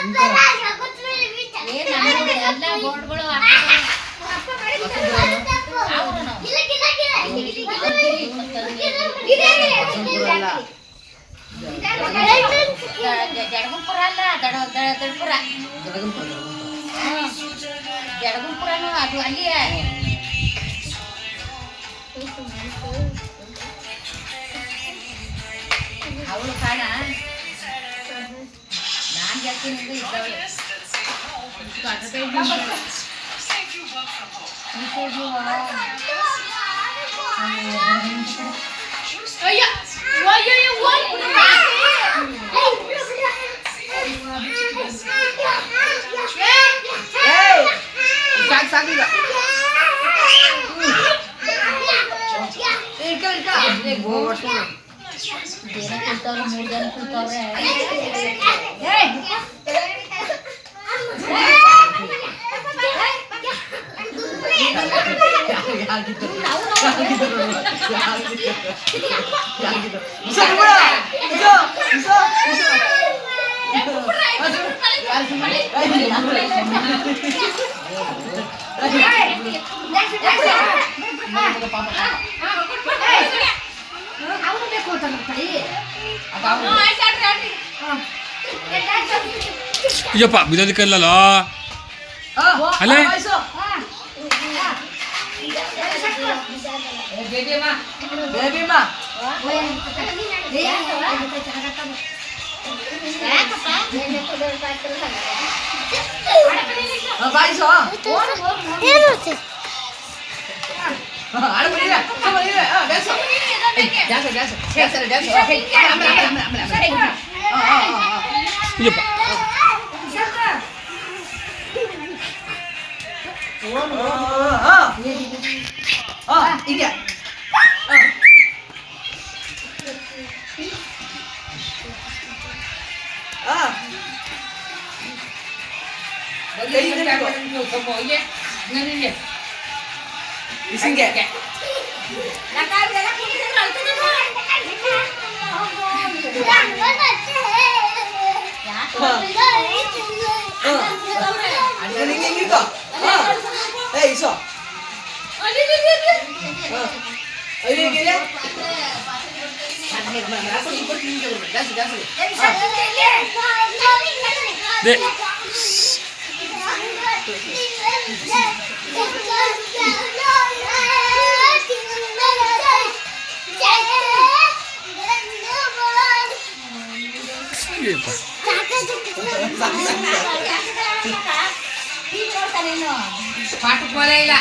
ಎಲ್ಲ ಬೋರ್ಡ್ಗಳು ಜಡಗುಂಪುರ ಅಲ್ಲ ದಡಪುರ ಜಡಗುಂಪುರನು ಅದು ಅಲ್ಲಿಯ ಅವಳು ಕಾಣ ನಾನು ಜಾಸ್ತಿ ಇದ್ದವಳು ಸಾಕೀಗ ಜನ ಕೂತವ್ರೆ 3 ಜನ ಕೂತವ್ರೆ Iya Pak, bisa dikala loh. Ale. Baby mah. Baiso. Ada berdiri, sama berdiri. Biasa. Biasa. Iya Pak. Iya. Ising ke? Ini kok. Iso. Ini gini. Dek. Iya Pak. ಪಾಠಕ್ಕೆ ಬರೇ ಇಲ್ಲ